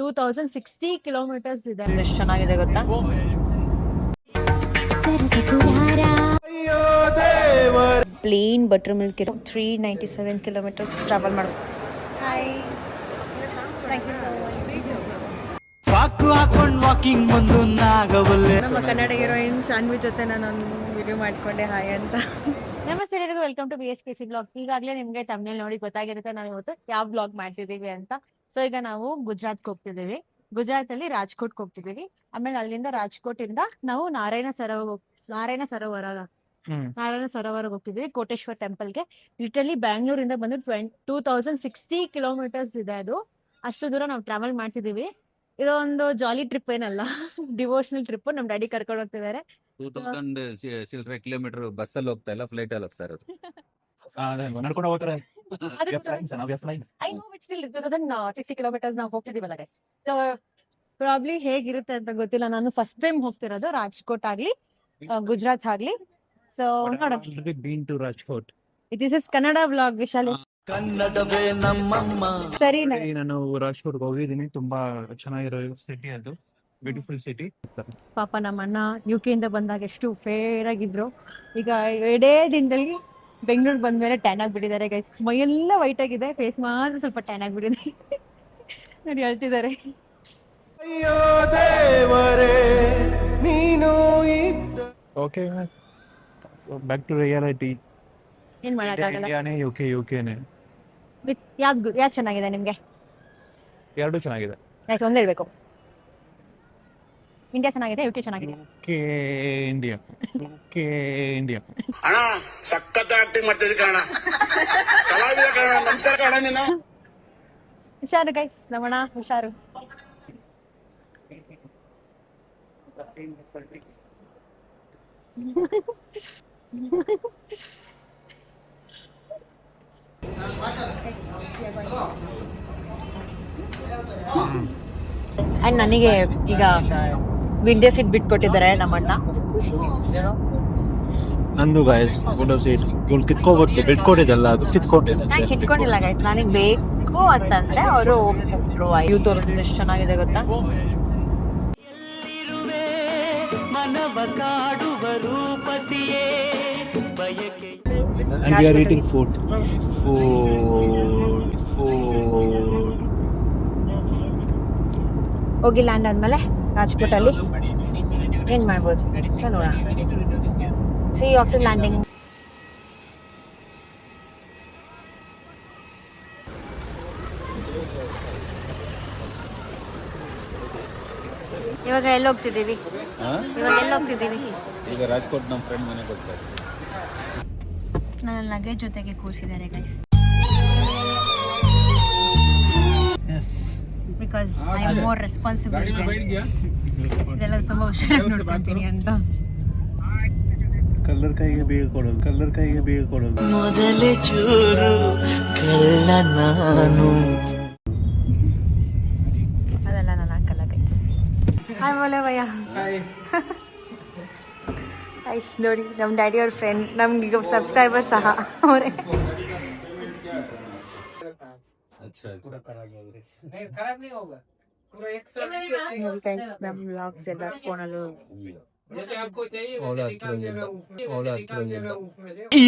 2060 kilometres ಇದೆ. ಎಷ್ಟು ಚೆನ್ನಾಗಿದೆ ಗೊತ್ತಾ. Plain buttermilk 397 kilometres travel ಮಾಡಬೇಕು. ನಮ್ಮ ಕನ್ನಡ ಹೀರೋಯಿನ್ ಶಾನ್ವಿ ಜೊತೆ ನಾನು ಒಂದು ವಿಡಿಯೋ ಮಾಡ್ಕೊಂಡೆ ಹಾಯ್ ಅಂತ. ನಮಸ್ತೆ ಎಲ್ಲರಿಗೂ, ವೆಲ್ಕಮ್ ಟು BSKC ಬ್ಲಾಗ್. ಈಗಾಗಲೇ ನಿಮ್ಗೆ ತಮ್ನೇಲ್ ನೋಡಿ ಗೊತ್ತಾಗಿರುತ್ತೆ ನಾವು ಇವತ್ತು ಯಾವ ಬ್ಲಾಗ್ ಮಾಡ್ತಿದೀವಿ ಅಂತ. ಸೊ ಈಗ ನಾವು ಗುಜರಾತ್ಗೆ ಹೋಗ್ತಿದೀವಿ. ಗುಜರಾತ್ ಅಲ್ಲಿ ರಾಜ್ಕೋಟ್ಗೆ ಹೋಗ್ತಿದೀವಿ. ಆಮೇಲೆ ಅಲ್ಲಿಂದ ರಾಜ್ಕೋಟ್ ಇಂದ ನಾವು ನಾರಾಯಣ ಸರೋವರಗೆ ಹೋಗ್ತಿದೀವಿ, ಕೋಟೇಶ್ವರ್ ಟೆಂಪಲ್ಗೆ. ಲಿಟರಲಿ ಬ್ಯಾಂಗ್ಳೂರಿಂದ ಬಂದು 2060 ಕಿಲೋಮೀಟರ್ಸ್ ಇದೆ. ಅದು ಅಷ್ಟು ದೂರ ನಾವು ಟ್ರಾವೆಲ್ ಮಾಡ್ತಿದೀವಿ. ಇದೊಂದು ಜಾಲಿ ಟ್ರಿಪ್ ಏನಲ್ಲ, ಡಿವೋಷನಲ್ ಟ್ರಿಪ್. ನಮ್ ಡ್ಯಾಡಿ ಕರ್ಕೊಂಡು ಹೋಗ್ತಿದ್ದಾರೆ. 2000 ಕಿಲೋಮೀಟರ್ ಬಸ್ ಅಲ್ಲಿ ಹೋಗ್ತಾ ಇಲ್ಲ, ಫ್ಲೈಟ್ ಅಲ್ಲಿ ಹೋಗ್ತಾ ಇರೋದು. ನಡ್ಕೊಂಡು ಹೋಗ್ತಾರೆ. I know it's still 2060 kilometres ನಾವು ಹೋಗ್ತಿದೀವಲ್ಲ ಗೈಸ್. ಸೊ ಪ್ರಾಬ್ಲಿ ಹೇಗಿರುತ್ತೆ ಅಂತ ಗೊತ್ತಿಲ್ಲ. ನಾನು ಫಸ್ಟ್ ಟೈಮ್ ಹೋಗ್ತಿರೋದು, ರಾಜ್ಕೋಟ್ ಆಗ್ಲಿ ಗುಜರಾತ್ ಆಗ್ಲಿ. ಸೊ ನೋಡೋಣ. been to Rajkot. It is Kannada vlog Vishal. ಕನ್ನಡವೇ ನಮ್ಮಮ್ಮ. ಸರಿ, ನಾನು ರಾಜ್ಕೋಟ್ ಹೋಗಿದ್ದೀನಿ. ತುಂಬಾ ಚೆನ್ನಾಗಿರೋ ಸಿಟಿ, ಅದು ಬ್ಯೂಟಿಫುಲ್ ಸಿಟಿ. ಪಾಪ ನಮ್ಮ ಅಣ್ಣ UK ಇಂದ ಬಂದಾಗ ಎಷ್ಟು ಫೇರ್ ಆಗಿದ್ರು. ಈಗ 2 ದಿನದಲ್ಲಿ ಬೆಂಗಳೂರು ಬಂದ್ಮೇಲೆ ಟ್ಯಾನ್ ಆಗ್ಬಿಟ್ಟಿದ್ದಾರೆ ಗೈಸ್. ಮೈಯೆಲ್ಲ ವೈಟ್ ಆಗಿದೆ, ಫೇಸ್ ಮಾತ್ರ ಸ್ವಲ್ಪ ಟ್ಯಾನ್ ಆಗ್ಬಿಟ್ಟಿದೆ. ನೋಡಿ ಹೇಳ್ತಿದ್ದಾರೆ. Okay, back to reality. ಏನ್ ಮಾಡಕ್ಕಾಗಲ್ಲ. ಯುಕೆನೇ ಯಾವ್ದು ಚೆನ್ನಾಗಿದೆ ನಿಮ್ಗೆ? ಎರಡು ಚೆನ್ನಾಗಿದೆ. ಗೈಸ್ ಒಂದ್ ಹೇಳ್ಬೇಕು, ಇಂಡಿಯಾ ಚೆನ್ನಾಗಿದೆ, UK ಚೆನ್ನಾಗಿದೆ. ಇಂಡಿಯಾ ಅಣ್ಣ ಸಖತ್ ಆಕ್ಟಿಂಗ್ ಮಾಡ್ತಿದ್ದೆ ಕಣ, ಕಲಾವಿದ ಕಣ, ನಮಸ್ಕಾರ ಕಣ. ನೀನು ಹುಷಾರು ಗೈಸ್, ನಮ್ಮಣ್ಣ ಹುಷಾರು. ಅಂಡ್ ನನಗೆ ಈಗ ವಿಂಡೋ ಸೀಟ್ ಬಿಟ್ಕೊಟ್ಟಿದ್ದಾರೆ ನಮ್ಮಣ್ಣ. ನಂದು ಗಾಯ್ಸ್ ವಿಂಡೋ ಸೀಟ್ ಇವ್ಳು ಕಿತ್ಕೊಬಿಟ್ಟು ಬಿಟ್ಕೊಟ್ಟಿದ್ದಲ್ಲ, ಅದು ಕಿತ್ಕೊಂಡಿದ್ದೆ. ನಾನು ಕಿತ್ಕೊಂಡಿಲ್ಲ ಗೈಸ್, ನನಗೆ ಬೇಕು ಅಂತಂದ್ರೆ ಅವರು ಒಪ್ಪಿಕೊಟ್ರು. ಇವು ತೋರಿಸಿದ್ರೆ ಎಷ್ಟು ಚೆನ್ನಾಗಿದೆ ಗೊತ್ತಾ. And we are eating food. ಹೋಗಿ ಲ್ಯಾಂಡ್ ಆದ್ಮೇಲೆ ರಾಜ್ಕೋಟ್ ಅಲ್ಲಿ ಏನ್ ಮಾಡ್ಬೋದು ಅಂತ ನೋಡೋಣ. See you after landing. ಇವಾಗ ಎಲ್ಲಿ ಹೋಗ್ತಿದ್ದೀವಿ? ಈಗ ರಾಜ್ಕೋಟ್ ನಮ್ಮ ಫ್ರೆಂಡ್ ಮನೆಗೆ ಹೋಗ್ತಾ ಇದ್ದೀವಿ. ನನ್ನ ಲಗೇಜ್ ಜೊತೆಗೆ ಕೂರಿಸಿದ್ದಾರೆ guys, because I am more responsible. ಇದೆಲ್ಲ ತುಂಬಾ ಹುಷಾರಾಗಿ ನೋಡ್ಕೊತೀನಿ ಅಂತ. ಕಲ್ಲರ್ ಕೈಗೆ ಬೇಗ ಕೊಡೋದು ಮೊದಲೇ ಚೂರು ಕಳ್ಳ ನಾನು. ಅದೆಲ್ಲ ನಾನು ಹಾಕಲ್ಲ ಗೈಸ್. ಹಾಯ್ ಬೋಲೆ ಭಯ್ಯ. ಗೈಸ್ ನೋಡಿ, ನಮ್ಮ ಡ್ಯಾಡಿ ಅವ್ರ ಫ್ರೆಂಡ್, ನಮ್ಗೆ ಸಬ್ಸ್ಕ್ರೈಬರ್ ಸಹ ಅವರೇ. ನಮ್ಮ ವ್ಲಾಗ್ಸ್ ಎಲ್ಲ ಫೋನಲ್ಲೂ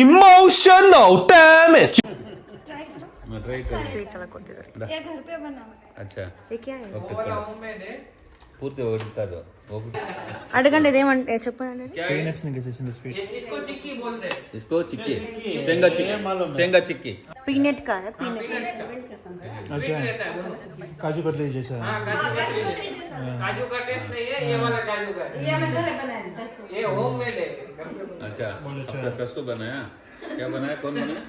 emotional damage. ಸ್ವೀಟ್ಸ್ ಎಲ್ಲ ಕೊಟ್ಟಿದ್ದಾರೆ. ಪೂರ್ತಿ ಹೋಗ್ತಾ ಅದು ಅಡ್ಗಂಡು ಇದೆ చెప్పండి. इसको चिक्की शेंगा चिक्की पीनट का है, पीनट. अच्छा, काजू कतली जैसा. काजू का टेस्ट नहीं है, ये वाला काजू का, ये मैं घर बनाया, ये होममेड है. अच्छा, आपका ससुर बनाया? क्या बनाया? कौन बनाया?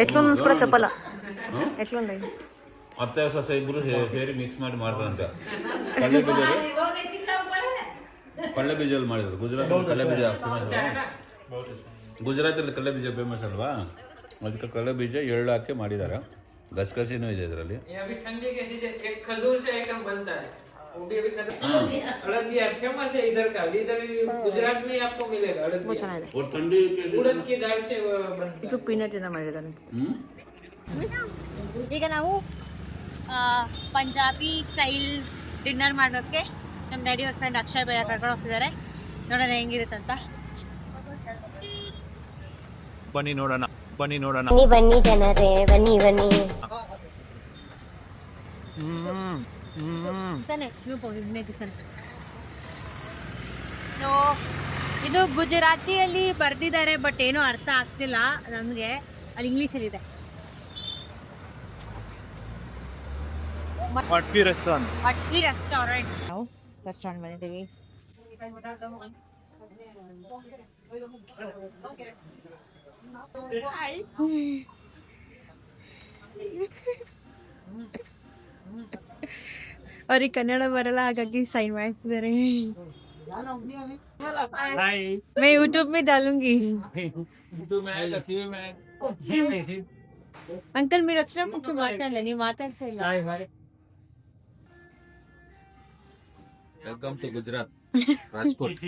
ಎಟ್ಲೊಂದು ಕೂಡ ಚಪ್ಪಲ್ಲ. ಎಟ್ಲೊಂದು ಅತ್ತೆ ಸೊಸೆ ಇಬ್ರು ಸೇರಿ ಮಿಕ್ಸ್ ಮಾಡಿ ಮಾಡ್ತಾರಂತೆ. ಕಡಲೆ ಬೀಜಲ್ಲಿ ಮಾಡಿದ್ರು. ಗುಜರಾತ್ ಕಡಲೆ ಬೀಜ ಗುಜರಾತಲ್ಲಿ ಕಡಲೆ ಬೀಜ ಫೇಮಸ್ ಅಲ್ವಾ, ಅದಕ್ಕೆ ಕಡಲೆ ಬೀಜ ಎಳ್ಳು ಹಾಕಿ ಮಾಡಿದ್ದಾರೆ. ಗಸಗಸಿನೂ ಇದೆ ಇದರಲ್ಲಿ. ठंडी के सीजन एक खजूर से आइटम बनता है, वो भी हल्दिया फेमस है इधर का. इधर गुजरात में आपको मिलेगा हल्दिया, और ठंडी उड़द की दाल से बनता है. ಇದು ಪೀನಟ್ ಇಂದ ಮಾಡಿದ್ದಾರೆ. ಈಗ ನಾವು ಪಂಜಾಬಿ ಸ್ಟೈಲ್ ಡಿನ್ನರ್ ಮಾಡೋಕ್ಕೆ ನಮ್ಮ ಡ್ಯಾಡಿ ಅವ್ರ ಫ್ರೆಂಡ್ ಅಕ್ಷಯ್ ಭಯ್ಯ ಕರ್ಕೊಂಡು ಹೋಗ್ತಿದ್ದಾರೆ. ನೋಡೋಣ ಹೆಂಗಿರುತ್ತಂತ. ಬನ್ನಿ ನೋಡೋಣ. ಬನ್ನಿ ಜನರೇ ಬನ್ನಿ. ಇದು ಗುಜರಾತಿಯಲ್ಲಿ ಬರ್ದಿದ್ದಾರೆ, ಬಟ್ ಏನೂ ಅರ್ಥ ಆಗ್ತಿಲ್ಲ ನಮಗೆ. ಅಲ್ಲಿ ಇಂಗ್ಲೀಷಲ್ಲಿ ಇದೆ. ಮಟ್ಕಿ ರೆಸ್ಟೋರೆಂಟ್. ನಾವು ರೆಸ್ಟೋರೆಂಟ್ ಬಂದಿದ್ದೀವಿ. ಅವ್ರಿಗೆ ಕನ್ನಡ ಬರಲ್ಲ, ಹಾಗಾಗಿ ಸೈನ್ ಮಾಡ್ತಿದ್ದಾರೆ. मैं यूट्यूब में डालूंगी. अंकल మీరు వచ్చినప్పుడు మాట్లాడలే, నీ మాట్లాడలే. Welcome to Gujarat, Rajkot.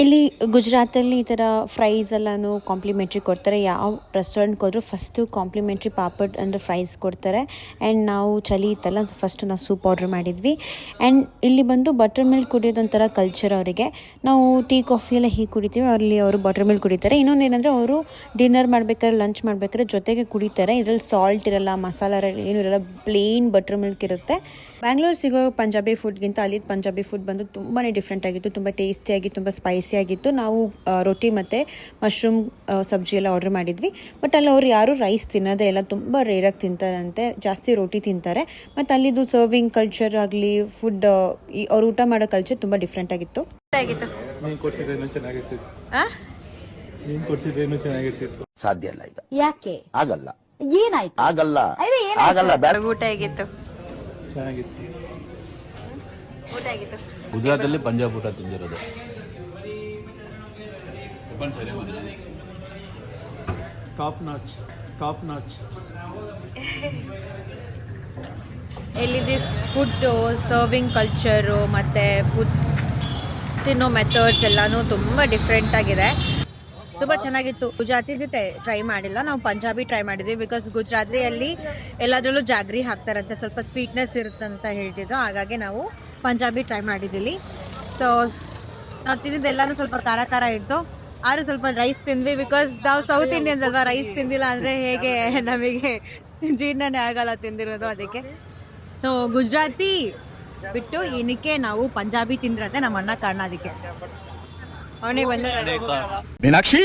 ಇಲ್ಲಿ ಗುಜರಾತಲ್ಲಿ ಈ ಥರ ಫ್ರೈಸ್ ಎಲ್ಲನೂ ಕಾಂಪ್ಲಿಮೆಂಟ್ರಿ ಕೊಡ್ತಾರೆ. ಯಾವ ರೆಸ್ಟೋರೆಂಟ್ಗೆ ಹೋದರೂ ಫಸ್ಟು ಕಾಂಪ್ಲಿಮೆಂಟ್ರಿ ಪಾಪಡ್ ಅಂದರೆ ಫ್ರೈಸ್ ಕೊಡ್ತಾರೆ. ಆ್ಯಂಡ್ ನಾವು ಚಳಿ ಇತ್ತಲ್ಲ, ಫಸ್ಟು ನಾವು ಸೂಪ್ ಆರ್ಡ್ರ್ ಮಾಡಿದ್ವಿ. ಆ್ಯಂಡ್ ಇಲ್ಲಿ ಬಂದು ಬಟರ್ ಮಿಲ್ಕ್ ಕುಡಿಯೋದೊಂಥರ ಕಲ್ಚರ್ ಅವರಿಗೆ. ನಾವು ಟೀ ಕಾಫಿ ಎಲ್ಲ ಹೀಗೆ ಕುಡಿತೀವಿ, ಅಲ್ಲಿ ಅವರು ಬಟರ್ ಮಿಲ್ಕ್ ಕುಡಿತಾರೆ. ಇನ್ನೊಂದು ಏನಂದರೆ ಅವರು ಡಿನ್ನರ್ ಮಾಡ್ಬೇಕಾದ್ರೆ, ಲಂಚ್ ಮಾಡ್ಬೇಕಾದ್ರೆ ಜೊತೆಗೆ ಕುಡಿತಾರೆ. ಇದರಲ್ಲಿ ಸಾಲ್ಟ್ ಇರಲ್ಲ, ಮಸಾಲ ಏನೂ ಇರಲ್ಲ, ಪ್ಲೇನ್ ಬಟರ್ ಮಿಲ್ಕ್ ಇರುತ್ತೆ. ಬ್ಯಾಂಗ್ಳೂರ್ ಸಿಗೋ ಪಂಜಾಬಿ ಫುಡ್ಗಿಂತ ಅಲ್ಲಿದ್ದು ಪಂಜಾಬಿ ಫುಡ್ ಬಂದು ತುಂಬಾ ಡಿಫ್ರೆಂಟ್ ಆಗಿತ್ತು, ತುಂಬ ಟೇಸ್ಟಿಯಾಗಿ, ತುಂಬ ಸ್ಪೈಸಿ ಆಗಿತ್ತು. ನಾವು ರೊಟ್ಟಿ ಮತ್ತು ಮಶ್ರೂಮ್ ಸಬ್ಜಿ ಎಲ್ಲ ಆರ್ಡ್ರ್ ಮಾಡಿದ್ವಿ. ಬಟ್ ಅಲ್ಲಿ ಅವ್ರು ಯಾರೂ ರೈಸ್ ತಿನ್ನೋದೇ ಇಲ್ಲ, ತುಂಬ ರೇರಾಗಿ ತಿಂತಾರಂತೆ, ಜಾಸ್ತಿ ರೋಟಿ ತಿಂತಾರೆ. ಮತ್ತು ಅಲ್ಲಿದ್ದು ಸರ್ವಿಂಗ್ ಕಲ್ಚರ್ ಆಗಲಿ, ಫುಡ್ ಅವ್ರು ಊಟ ಮಾಡೋ ಕಲ್ಚರ್ ತುಂಬ ಡಿಫ್ರೆಂಟ್ ಆಗಿತ್ತು. ನೀನು ಕೊಡ್ಸಿದ್ರೇನು ಚೆನ್ನಾಗಿರ್ತಿತ್ತು. ಸಾಧ್ಯ ಇಲ್ಲ ಈಗ. ಯಾಕೆ ಆಗಲ್ಲ. ಏನಾಯ್ತು? ಆಗಲ್ಲ. ಊಟ ಹೇಗಿತ್ತು? ಚೆನ್ನಾಗಿತ್ತು. ಗುಜರಾತಲ್ಲಿ ಪಂಜಾಬ್ ಊಟ ತಿಂದಿರೋದು. Top notch. ಎಲ್ಲಿದೆ ಫುಡ್ಡು, ಸರ್ವಿಂಗ್ ಕಲ್ಚರು ಮತ್ತು ಫುಡ್ ತಿನ್ನೋ ಮೆಥಡ್ಸ್ ಎಲ್ಲನೂ ತುಂಬ ಡಿಫ್ರೆಂಟ್ ಆಗಿದೆ. ತುಂಬ ಚೆನ್ನಾಗಿತ್ತು. ಗುಜರಾತಿದು ಟ್ರೈ ಮಾಡಿಲ್ಲ, ನಾವು ಪಂಜಾಬಿ ಟ್ರೈ ಮಾಡಿದ್ವಿ. ಬಿಕಾಸ್ ಗುಜರಾತಿಯಲ್ಲಿ ಎಲ್ಲದರಲ್ಲೂ ಜಾಗ್ರಿ ಹಾಕ್ತಾರಂತೆ, ಸ್ವಲ್ಪ ಸ್ವೀಟ್ನೆಸ್ ಇರುತ್ತಂತ ಹೇಳ್ತಿದ್ರು. ಹಾಗಾಗಿ ನಾವು ಪಂಜಾಬಿ ಟ್ರೈ ಮಾಡಿದ್ದೀವಿ. ಸೊ ನಾವು ತಿಂದಿದ್ದೆಲ್ಲನೂ ಸ್ವಲ್ಪ ಖಾರ ಖಾರ ಇತ್ತು. ಆದರೂ ಸ್ವಲ್ಪ ರೈಸ್ ತಿಂದ್ವಿ, ಬಿಕಾಸ್ ನಾವು ಸೌತ್ ಇಂಡಿಯನ್ಸ್ ಅಲ್ವಾ, ರೈಸ್ ತಿಂದಿಲ್ಲ ಅಂದರೆ ಹೇಗೆ ನಮಗೆ ಜೀರ್ಣನೇ ಆಗಲ್ಲ ತಿಂದಿರೋದು, ಅದಕ್ಕೆ. ಸೊ ಗುಜರಾತಿ ಬಿಟ್ಟು ಏನಕ್ಕೆ ನಾವು ಪಂಜಾಬಿ ತಿಂದ್ರಂತೆ ನಮ್ಮ ಅಣ್ಣ ಕಾರಣ, ಅದಕ್ಕೆ ಅವನೇ ಬಂದು ಮೀನಾಕ್ಷಿ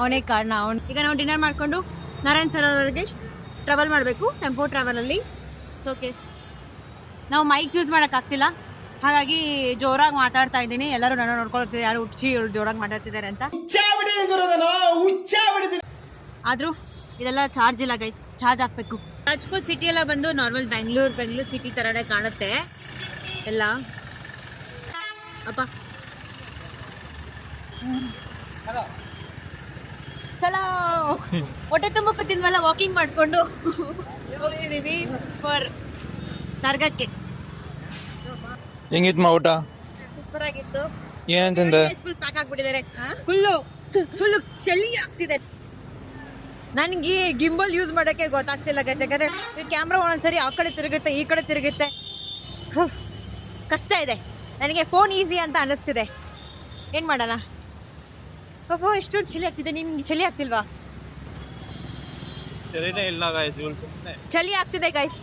ಅವನೇ ಕಾರಣ. ಈಗ ನಾವು ಡಿನ್ನರ್ ಮಾಡಿಕೊಂಡು ನಾರಾಯಣ್ ಸರೋವರ್ಗೆ ಟ್ರಾವೆಲ್ ಮಾಡಬೇಕು, ಟೆಂಪೋ ಟ್ರಾವೆಲಲ್ಲಿ. ಓಕೆ, ನಾವು ಮೈಕ್ ಯೂಸ್ ಮಾಡೋಕ್ಕಾಗ್ತಿಲ್ಲ, ಹಾಗಾಗಿ ಜೋರಾಗಿ ಮಾತಾಡ್ತಾ ಇದ್ದೀನಿ. ಎಲ್ಲರೂ ನನ್ನ ನೋಡ್ಕೊಳ್ತಿದ್ದಾರೆ, ಯಾರು ಹುಚ್ಚಿ ಜೋರಾಗಿ ಮಾತಾಡ್ತಿದ್ದಾರೆ ಅಂತ. ಆದರೂ ಇದೆಲ್ಲ ಚಾರ್ಜ್ ಇಲ್ಲ ಗೈಸ್, ಚಾರ್ಜ್ ಹಾಕಬೇಕು. ರಾಜ್ಕೋಟ್ ಸಿಟಿ ಎಲ್ಲ ಬಂದು ನಾರ್ಮಲ್ ಬೆಂಗಳೂರು ಸಿಟಿ ಥರನೇ ಕಾಣುತ್ತೆ ಎಲ್ಲ. ಅಪ್ಪ ಚಲೋ, ಹೊಟ್ಟೆ ತುಂಬ ಕೂತಿದ್ವಲ್ಲ, ವಾಕಿಂಗ್ ಮಾಡಿಕೊಂಡು ಹೋಗಿದ್ದೀವಿ ಫಾರ್ ದರ್ಗಕ್ಕೆ. ಹೆಂಗಿತ್ತು ಊಟ? ಸೂಪರ್ ಆಗಿತ್ತು. ಏನಂತಂದೆ? ಫುಲ್ ಪ್ಯಾಕ್ ಆಗ್ಬಿಟ್ಟಿದ್ದಾರೆ, ಫುಲ್ಲು ಚಳಿ ಆಗ್ತಿದೆ. ನನಗೆ ಗಿಂಬಲ್ ಯೂಸ್ ಮಾಡೋಕ್ಕೆ ಗೊತ್ತಾಗ್ತಿಲ್ಲ ಗೈಸ್, ಯಾಕಂದರೆ ಈ ಕ್ಯಾಮ್ರಾ ಒಂದೊಂದ್ಸರಿ ಆ ಕಡೆ ತಿರುಗುತ್ತೆ, ಈ ಕಡೆ ತಿರುಗುತ್ತೆ, ಕಷ್ಟ ಇದೆ. ನನಗೆ ಫೋನ್ ಈಸಿ ಅಂತ ಅನ್ನಿಸ್ತಿದೆ, ಏನು ಮಾಡೋಣ. ಪಾಪ ಎಷ್ಟೊಂದು ಚಳಿ ಆಗ್ತಿದೆ. ನಿಮ್ಗೆ ಚಳಿ ಆಗ್ತಿಲ್ವಾ? ಚಳಿ ಆಗ್ತಿದೆ ಗೈಸ್.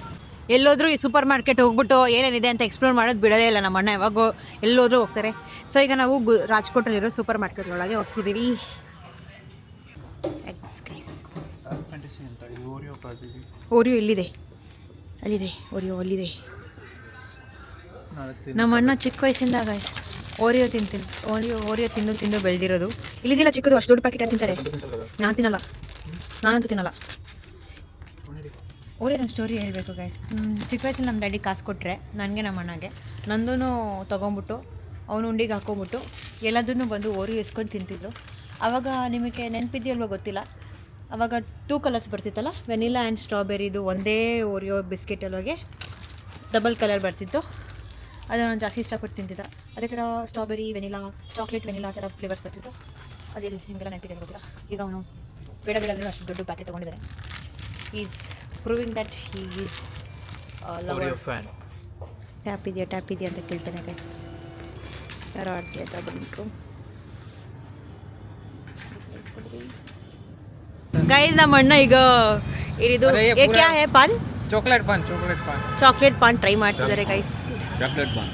ಎಲ್ಲೋದ್ರೂ ಈ ಸೂಪರ್ ಮಾರ್ಕೆಟ್ ಹೋಗ್ಬಿಟ್ಟು ಏನೇನಿದೆ ಅಂತ ಎಕ್ಸ್ಪ್ಲೋರ್ ಮಾಡೋದು ಬಿಡೋದೇ ಇಲ್ಲ ನಮ್ಮ ಅಣ್ಣ, ಯಾವಾಗ ಎಲ್ಲೋದ್ರೂ ಹೋಗ್ತಾರೆ. ಸೊ ಈಗ ನಾವು ರಾಜ್ಕೋಟಲ್ಲಿರೋ ಸೂಪರ್ ಮಾರ್ಕೆಟ್ ಒಳಗೆ ಹೋಗ್ತಿದ್ದೀವಿ. ಓರಿಯೋ ಇಲ್ಲಿದೆ, ಅಲ್ಲಿದೆ ಓರಿಯೋ, ಅಲ್ಲಿದೆ. ನಮ್ಮ ಅಣ್ಣ ಚಿಕ್ಕ ವಯಸ್ಸಿಂದ ಗೈಸ್ ಓರಿಯೋ ತಿಂತೀನಿ, ಓರಿಯೋ ತಿಂದು ಬೆಳೆದಿರೋದು. ಇಲ್ಲಿದೆಲ್ಲ ಚಿಕ್ಕದು, ಅಷ್ಟು ದೊಡ್ಡ ಪ್ಯಾಕೆಟ್ ತಿಂತಾರೆ. ನಾನಂತೂ ತಿನ್ನಲ್ಲ. ಓರಿಯೋ ಸ್ಟೋರಿ ಹೇಳಬೇಕು ಗೈಸ್. ಚಿಕ್ಕ ವಯಸ್ಸಲ್ಲಿ ನಮ್ಮ ಡ್ಯಾಡಿ ಕಾಸು ಕೊಟ್ಟರೆ ನನಗೆ ನಮ್ಮ ಅಣ್ಣಗೆ, ನಂದೂ ತೊಗೊಂಬಿಟ್ಟು ಅವನು ಉಂಡಿಗೆ ಹಾಕೊಂಬಿಟ್ಟು ಎಲ್ಲದನ್ನೂ ಬಂದು ಓರಿಯೋ ಇಸ್ಕೊಂಡು ತಿಂತಿದ್ದು. ಆವಾಗ ನಿಮಗೆ ನೆನಪಿದೆಯಲ್ವ ಗೊತ್ತಿಲ್ಲ, ಆವಾಗ 2 ಕಲರ್ಸ್ ಬರ್ತಿತ್ತಲ್ಲ, ವೆನಿಲಾ ಆ್ಯಂಡ್ ಸ್ಟ್ರಾಬೆರಿದು ಒಂದೇ ಓರಿಯೋ ಬಿಸ್ಕೆಟಲ್ಲೋಗೆ ಡಬಲ್ ಕಲರ್ ಬರ್ತಿತ್ತು. ಅದು ನಾನು ಜಾಸ್ತಿ ಇಷ್ಟಪಟ್ಟು ತಿಂತಿದ್ದ. ಅದೇ ಥರ ಸ್ಟ್ರಾಬೆರಿ, ವೆನಿಲಾ, ಚಾಕ್ಲೇಟ್ ವೆನಿಲಾ ಆ ಥರ ಫ್ಲೇವರ್ಸ್ ಬರ್ತಿತ್ತು. ಅದೇ ನಿಮಗೆಲ್ಲ ನೆನಪಿದೆ ಗೊತ್ತಿಲ್ಲ. ಈಗ ಅವನು ಬೇಡ ಅಂದರೆ ಅಷ್ಟು ದೊಡ್ಡ ಪ್ಯಾಕೆಟ್ ತೊಗೊಂಡಿದ್ದಾರೆ. Is proving that he is Oreo fan. Tap ಇದೆಯಾ ಅಂತ ಕೇಳ್ತಾನೆ ಗೈಸ್. ಯಾರೋ ಆಡ್ತೀಯ ಹತ್ರ ಬಂದ್ಬಿಟ್ರು ಗೈಸ್. ನಮ್ಮ ಅಣ್ಣ ಈಗ ಇದು ಕ್ಯಾ ಹೇ ಪಾನ್ चॉकलेट पान ಚಾಕ್ಲೇಟ್ ಪಾನ್ ಟ್ರೈ ಮಾಡ್ತಿದ್ದಾರೆ ಗೈಸ್. ಚಾಕ್ಲೇಟ್ ಪಾನ್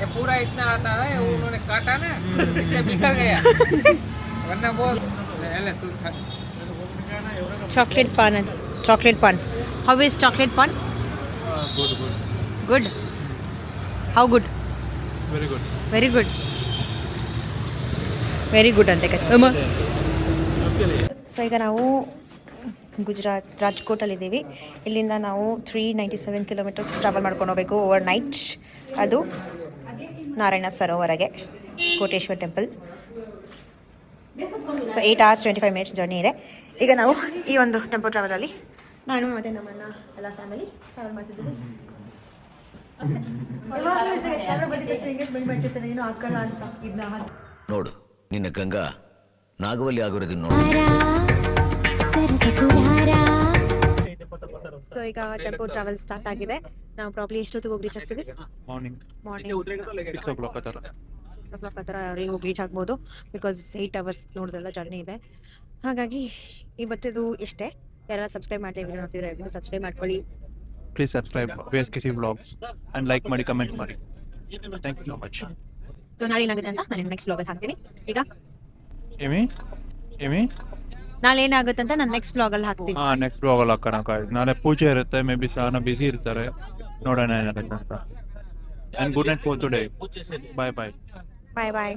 ये पूरा इतना आता है उन्होंने काटा ना इसलिए बिखर गया वरना वो ले तू खा chocolate PAN how is chocolate PAN? Good. How good? Very good. Very good ಅಂತೆ ಗೈಸ್. ಸೊ ಈಗ ನಾವು ರಾಜ್ಕೋಟಲ್ಲಿದ್ದೀವಿ. ಇಲ್ಲಿಂದ ನಾವು 397 ಕಿಲೋಮೀಟರ್ಸ್ ಟ್ರಾವೆಲ್ ಮಾಡ್ಕೊಂಡು ಹೋಗಬೇಕು ಓವರ್ ನೈಟ್. ಅದು ನಾರಾಯಣ ಸರೋವರಗೆ, Koteshwara temple. So 8 hours 25 minutes journey ಇದೆ. ಈಗ ನಾವು ಈ ಒಂದು ಟೆಂಪೋ ಟ್ರಾವೆಲಲ್ಲಿ ನಾನು ಮತ್ತು ನಮ್ಮನ್ನ ಎಲ್ಲ ಫ್ಯಾಮಿಲಿ ಟ್ರಾವೆಲ್ ಮಾಡ್ತಿದ್ದೀವಿ. ಏನೋ ಹಾಕಲ್ಲ ಅಂತ ಇದನ್ನ ನೋಡು ನಿನ್ನ ಗಂಗಾ ನಾಗವಲ್ಲಿ ಆಗಿರೋದನ್ನ ನೋಡು. ಸೊ ಈಗ ಟೆಂಪೋ ಟ್ರಾವೆಲ್ ಸ್ಟಾರ್ಟ್ ಆಗಿದೆ. ನಾವು ಪ್ರಾಬ್ಲಿ ಎಷ್ಟೊತ್ತಿಗೆ ಹೋಗಿ ರೀಚ್ ಆಗ್ತೀವಿ? Morning. ಮಾರ್ನಿಂಗ್ 6 o'clock ಆ ಥರ. 6 o'clock ಆ ಥರ ಹೋಗಿ ರೀಚ್ ಆಗ್ಬೋದು. ಬಿಕಾಸ್ 8 hours ನೋಡಿದ್ರೆಲ್ಲ ಜರ್ನಿ ಇದೆ. ಹಾಗಾಗಿ ಇವತ್ತಿದು ಇಷ್ಟೇ. ಯಾರೆಲ್ಲ ಸಬ್ಸ್ಕ್ರೈಬ್ ಮಾಡಿ ವಿಡಿಯೋ ನೋಡ್ತಿದ್ರೆ ಸಬ್ಸ್ಕ್ರೈಬ್ ಮಾಡ್ಕೊಳ್ಳಿ. Please subscribe VSKC Vlogs and like ಮಾಡಿ ಕಮೆಂಟ್ ಮಾಡಿ. Thank you so much. So ನಾಳೆ ಏನಾಗುತ್ತೆ ಅಂತ ನಾನು ನೆಕ್ಸ್ಟ್ ವ್ಲಾಗಲ್ಲಿ ಹಾಕ್ತೀನಿ. ಈಗ ಏಮಿ ನಾಳೆ ಏನಾಗುತ್ತೆ ಅಂತ ನಾನು ನೆಕ್ಸ್ಟ್ ವ್ಲಾಗಲ್ಲಿ ಹಾಕ್ತೀನಿ. ನೆಕ್ಸ್ಟ್ ಬ್ಲಾಗಲ್ಲಿ ಹಾಕೋಣ. ನಾಳೆ ಪೂಜೆ ಇರುತ್ತೆ, ಮೇ ಬಿ ಸಹನ ಬಿಸಿ ಇರ್ತಾರೆ, ನೋಡೋಣ ಏನಾಗುತ್ತೆ ಅಂತ. And good night for today. Bye. Bye bye.